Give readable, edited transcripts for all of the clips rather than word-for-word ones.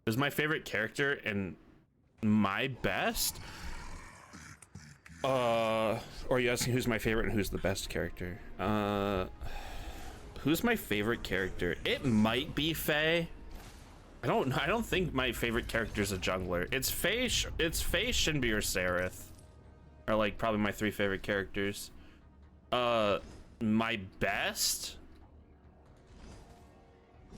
Who's my favorite character and my best? Or are you asking who's my favorite and who's the best character? Who's my favorite character? It might be Faye. I don't think my favorite character is a jungler. It's Faye, Shinbi, or Seraph are like probably my three favorite characters. My best?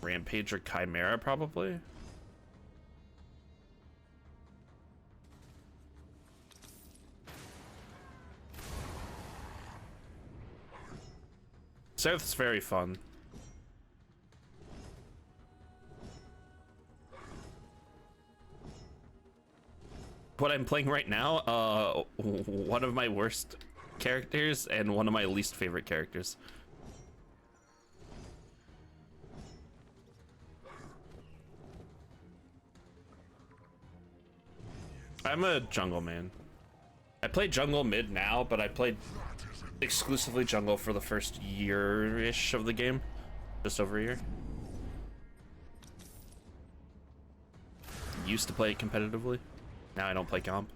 Rampage or Chimera, probably. Seraph's very fun. What I'm playing right now, one of my worst characters and one of my least favorite characters. I'm a jungle man. I play jungle mid now, but I played exclusively jungle for the first year-ish of the game. Just over a year. Used to play it competitively. Now I don't play comp.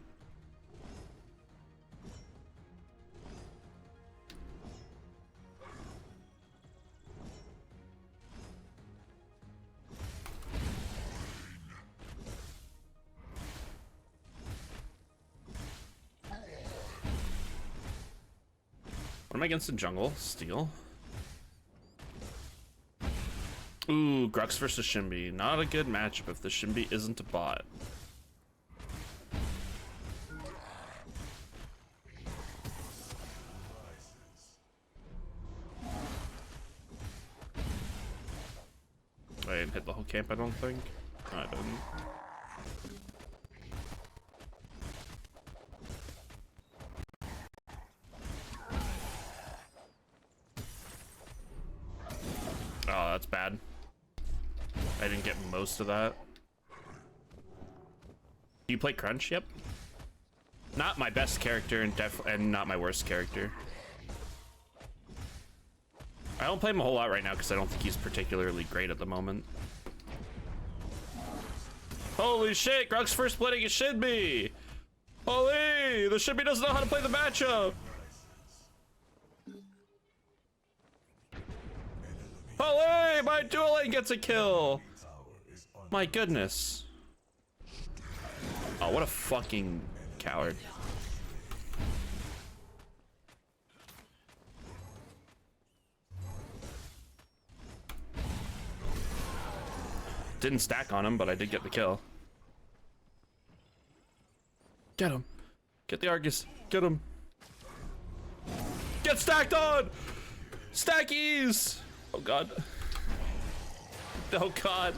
What am I against in jungle? Steel. Ooh, Grux versus Shinbi. Not a good matchup if the Shinbi isn't a bot. I didn't hit the whole camp, I don't think. No, I didn't. Oh, that's bad. I didn't get most of that. Do you play Crunch? Yep. Not my best character and not my worst character. I don't play him a whole lot right now because I don't think he's particularly great at the moment. Holy shit, Grug's first splitting is Shinbi! Holy, the Shinbi doesn't know how to play the matchup! Holy, my dual lane gets a kill! My goodness. Oh, what a fucking coward. Didn't stack on him, but I did get the kill. Get him. Get the Argus. Get him. Get stacked on! Stackies! Oh god. Oh god.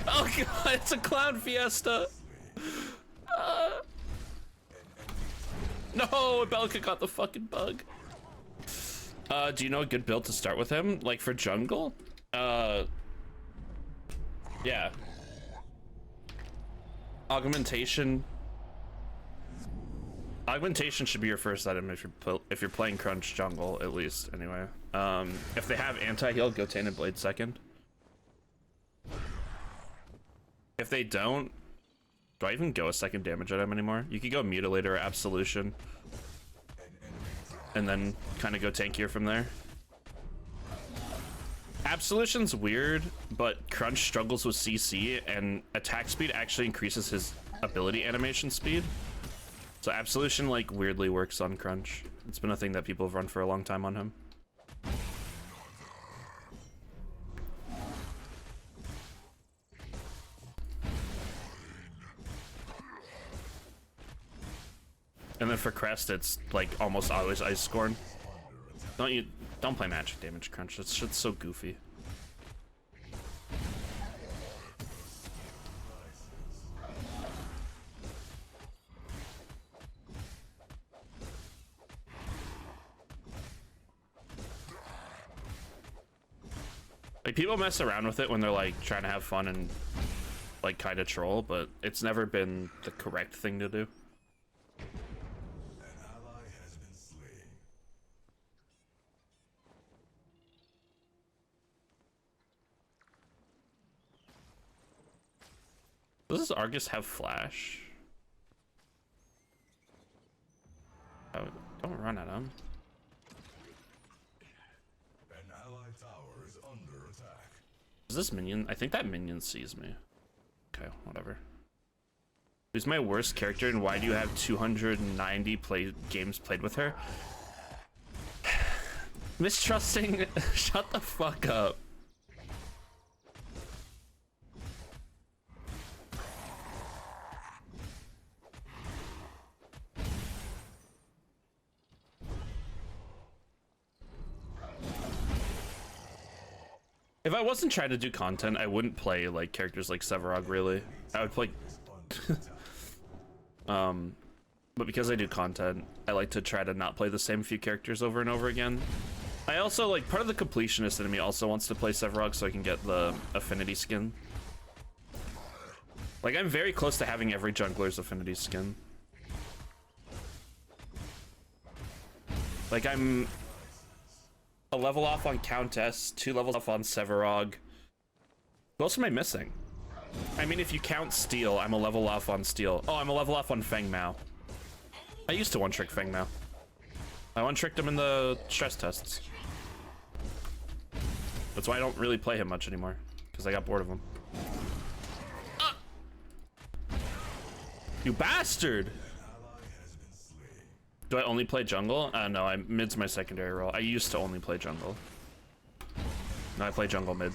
Oh god, it's a clown fiesta! No, Belka got the fucking bug. Do you know a good build to start with him? Like for jungle? Yeah. Augmentation. Augmentation should be your first item if you're playing Crunch jungle, at least, anyway. If they have anti-heal, go Tainted Blade second. If they don't, do I even go a second damage item anymore? You could go Mutilator or Absolution. And then kind of go tankier from there. Absolution's weird, but Crunch struggles with CC, and attack speed actually increases his ability animation speed. So Absolution like weirdly works on Crunch. It's been a thing that people have run for a long time on him. And then for Crest, it's like almost always Ice Scorn. Don't play magic damage Crunch. That shit's so goofy. Like people mess around with it when they're like trying to have fun and like kind of troll, but it's never been the correct thing to do. Does Argus have flash? Oh, don't run at him. An allied tower is under attack. Is this minion? I think that minion sees me. Okay, whatever. Who's my worst character and why do you have 290 games played with her? Mistrusting. Shut the fuck up. If I wasn't trying to do content, I wouldn't play like characters like Sevarog, really. I would play but because I do content, I like to try to not play the same few characters over and over again. I also like, part of the completionist in me also wants to play Sevarog so I can get the affinity skin. Like, I'm very close to having every jungler's affinity skin. Like, I'm a level off on Countess, 2 levels off on Sevarog. What else am I missing? I mean, if you count Steel, I'm a level off on Steel. Oh, I'm a level off on Feng Mao. I used to one-trick Feng Mao. I one-tricked him in the stress tests. That's why I don't really play him much anymore, because I got bored of him. You bastard! Do I only play jungle? No, mid's my secondary role. I used to only play jungle. No, I play jungle mid.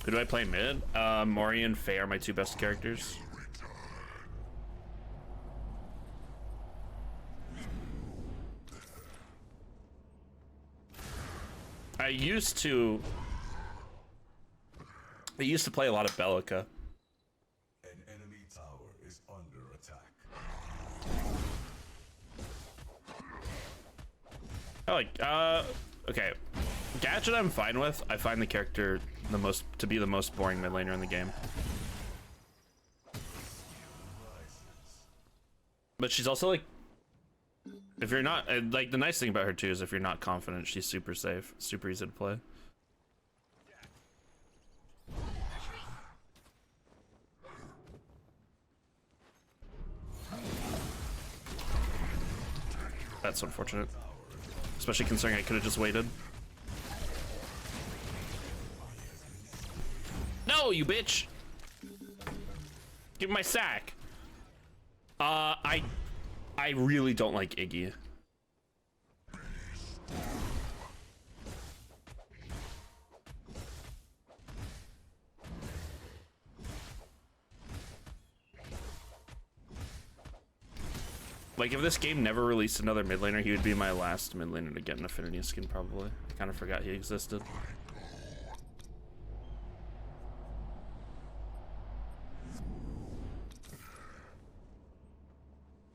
Who do I play mid? Mori and Faye are my 2 best characters. I used to play a lot of Bellica. An enemy tower is under attack. I like, okay. Gadget I'm fine with. I find the character to be the most boring mid laner in the game. But she's also like, if you're not, like, the nice thing about her too is if you're not confident, she's super safe, super easy to play. That's unfortunate. Especially considering I could have just waited. No, you bitch! Give me my sack. I really don't like Iggy. Like, if this game never released another mid laner, he would be my last mid laner to get an affinity skin, probably. I kind of forgot he existed.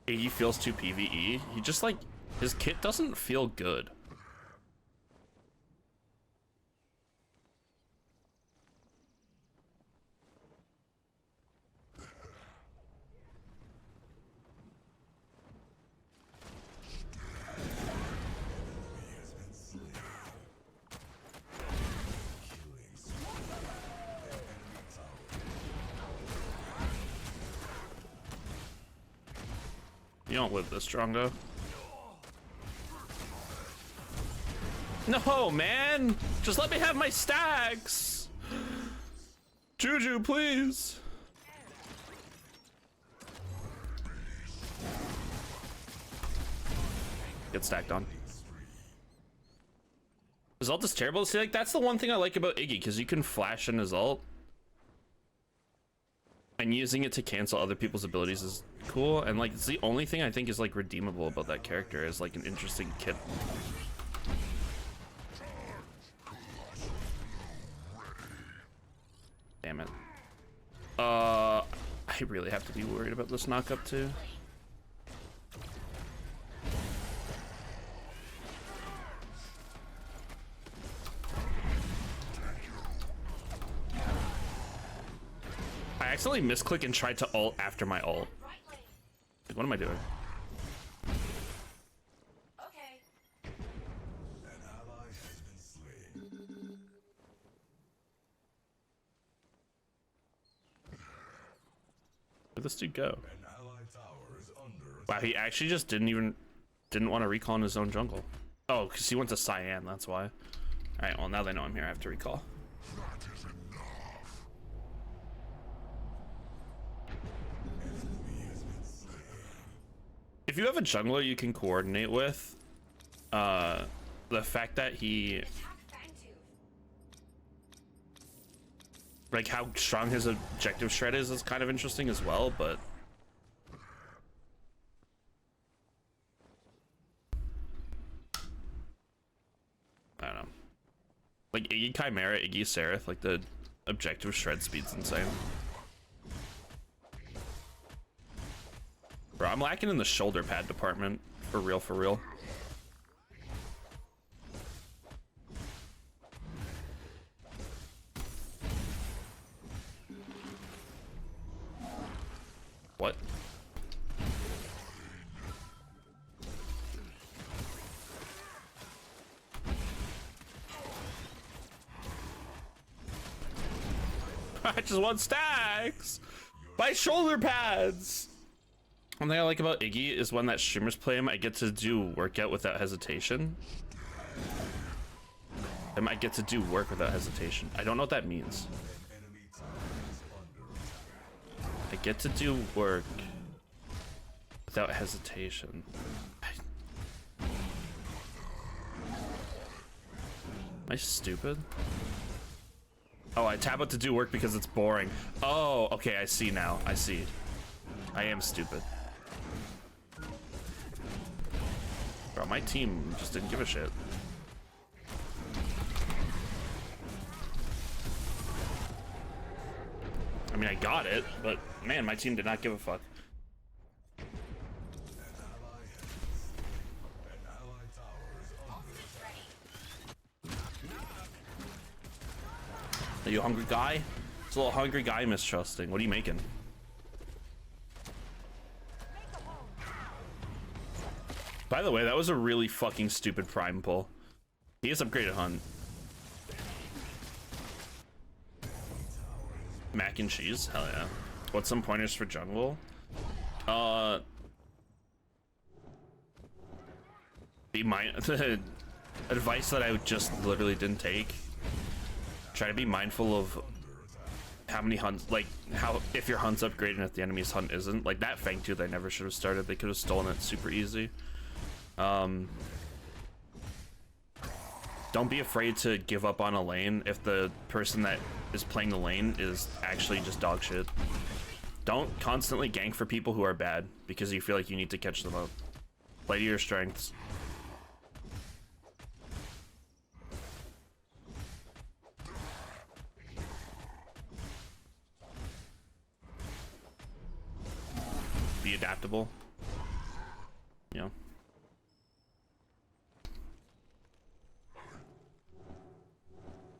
He feels too PvE. He just, like, his kit doesn't feel good. You don't live this strong, though. No, man! Just let me have my stacks! Juju, please! Get stacked on. His ult is terrible. See, like, that's the one thing I like about Iggy, because you can flash in his ult. And using it to cancel other people's abilities is cool, and like it's the only thing I think is like redeemable about that character is like an interesting kit. Damn it. I really have to be worried about this knockup too. I accidentally misclick and tried to ult after my ult. Like, what am I doing? An ally has been slain. Where'd this dude go? An ally tower is under Wow, he actually just didn't want to recall in his own jungle. Oh, because he went to Cyan, that's why. Alright, well now they know I'm here, I have to recall. If you have a jungler you can coordinate with, the fact that he, like how strong his objective shred is kind of interesting as well, but I don't know. Like Iggy Chimera, Iggy Seraph, like the objective shred speed's insane. Bro, I'm lacking in the shoulder pad department. For real, for real. What? I just want stacks! My shoulder pads! One thing I like about Iggy is when that streamers play him, I get to do workout without hesitation. I get to do work without hesitation. I don't know what that means. I get to do work without hesitation. Am I stupid? Oh, I tap out to do work because it's boring. Oh, okay, I see now. I see. I am stupid. Bro, my team just didn't give a shit. I mean, I got it, but man, my team did not give a fuck. Are you a hungry guy? It's a little hungry guy mistrusting. What are you making? By the way, that was a really fucking stupid prime pull. He has upgraded Hunt. Mac and cheese? Hell yeah. What's some pointers for jungle? Be the advice that I just literally didn't take. Try to be mindful of how many hunts, like how if your hunt's upgraded and if the enemy's hunt isn't. Like that Fang Tooth I never should have started. They could have stolen it super easy. Don't be afraid to give up on a lane if the person that is playing the lane is actually just dog shit. Don't constantly gank for people who are bad because you feel like you need to catch them up. Play to your strengths. Be adaptable. You know.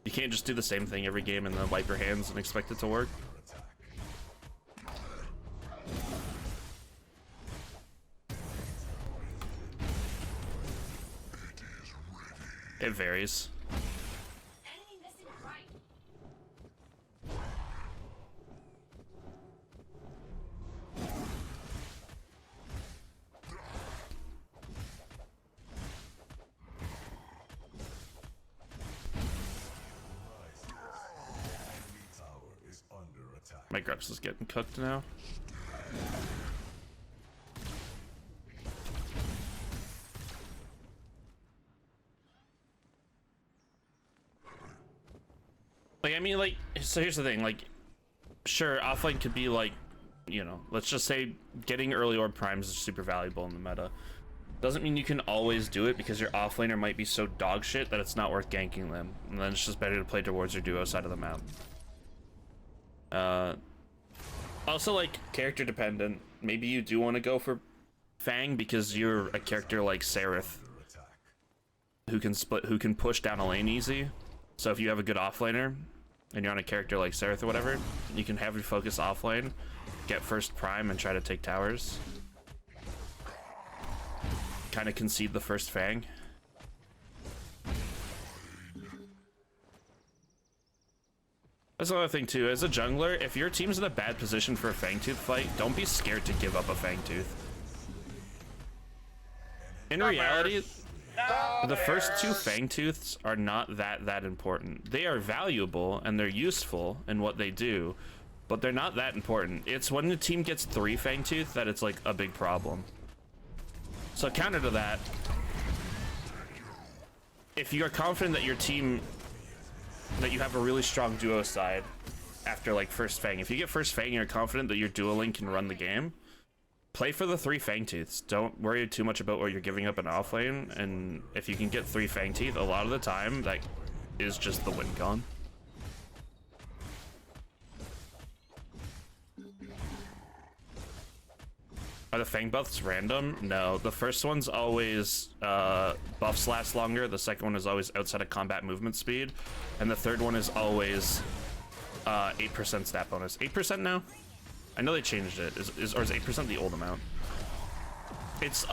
You can't just do the same thing every game and then wipe your hands and expect it to work. It varies. My Greps is getting cooked now. Like, I mean, like, so here's the thing, like, sure, offlane could be like, you know, let's just say getting early orb primes is super valuable in the meta. Doesn't mean you can always do it because your offlaner might be so dog shit that it's not worth ganking them. And then it's just better to play towards your duo side of the map. Also, like, character dependent. Maybe you do want to go for Fang because you're a character like Seraph who can push down a lane easy. So if you have a good offlaner, and you're on a character like Seraph or whatever, you can have your focus offlane, get first prime, and try to take towers. Kind of concede the first Fang. That's another thing too, as a jungler, if your team's in a bad position for a Fangtooth fight, don't be scared to give up a Fangtooth. In reality, the first two Fangtooths are not that important. They are valuable and they're useful in what they do, but they're not that important. It's when the team gets 3 Fangtooth that it's like a big problem. So counter to that, if you are confident that your team, that you have a really strong duo side after like first Fang, if you get first Fang and you're confident that your dueling can run the game, play for the 3 Fangtooths. Don't worry too much about what you're giving up in offlane, and if you can get 3 Fangteeth, a lot of the time that is just the win con. Are the Fang buffs random? No, the first one's always buffs last longer, the second one is always outside of combat movement speed, and the third one is always 8% stat bonus. 8% now? I know they changed it. Or is 8% the old amount? It's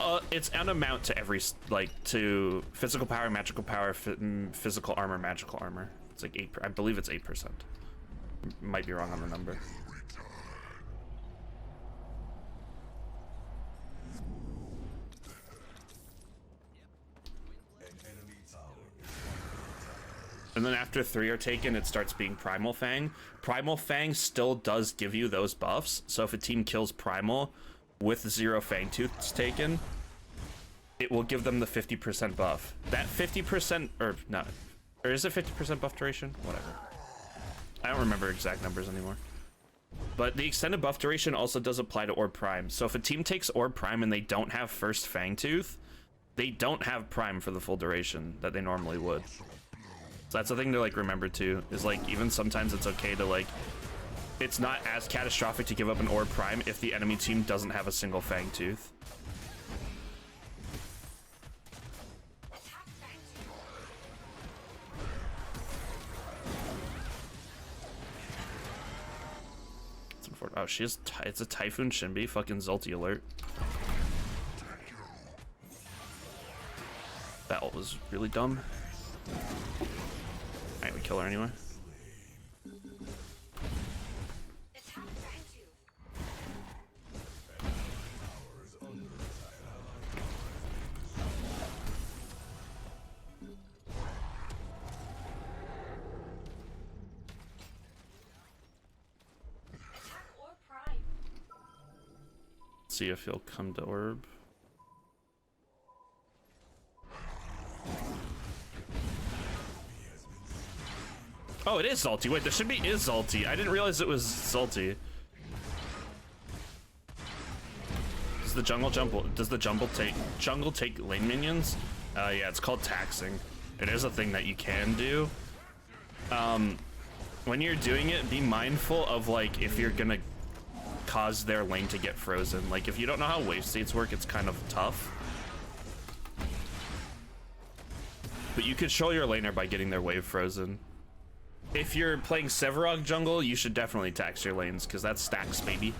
an amount to every, like, to physical power, magical power, physical armor, magical armor. It's like 8, I believe it's 8%. Might be wrong on the number. And then after 3 are taken, it starts being Primal Fang. Primal Fang still does give you those buffs. So if a team kills Primal with 0 Fangtooths taken, it will give them the 50% buff. That 50%, or not, or is it 50% buff duration? Whatever. I don't remember exact numbers anymore. But the extended buff duration also does apply to Orb Prime. So if a team takes Orb Prime and they don't have first Fangtooth, they don't have Prime for the full duration that they normally would. So that's the thing to like remember too, is like even sometimes it's okay to like, it's not as catastrophic to give up an Orb Prime if the enemy team doesn't have a single Fangtooth. Oh, she has, it's a Typhoon Shinbi, fucking Zulti alert. That ult was really dumb. Alright, we kill her anyway. See if he'll come to orb. Oh, it is Zulti. Wait, the Shinbi is Zulti. I didn't realize it was Zulti. Does the jungle take lane minions? Yeah, it's called taxing. It is a thing that you can do. When you're doing it, be mindful of like if you're gonna cause their lane to get frozen. Like if you don't know how wave states work, it's kind of tough. But you could show your laner by getting their wave frozen. If you're playing Sevarog jungle, you should definitely tax your lanes because that's stacks, baby.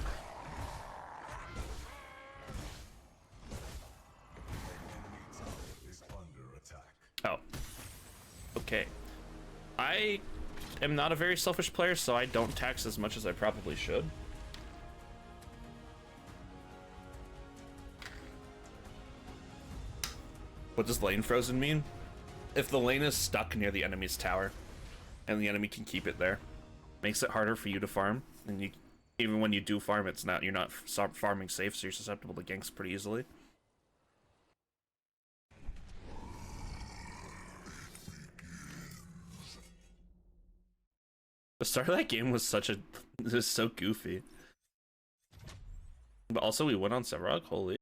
Oh. Okay. I am not a very selfish player, so I don't tax as much as I probably should. What does lane frozen mean? If the lane is stuck near the enemy's tower and the enemy can keep it there, makes it harder for you to farm, and you, even when you do farm, it's not, you're not farming safe, so you're susceptible to ganks pretty easily. The start of that game was such a, it was so goofy. But also we went on Sevarog, holy.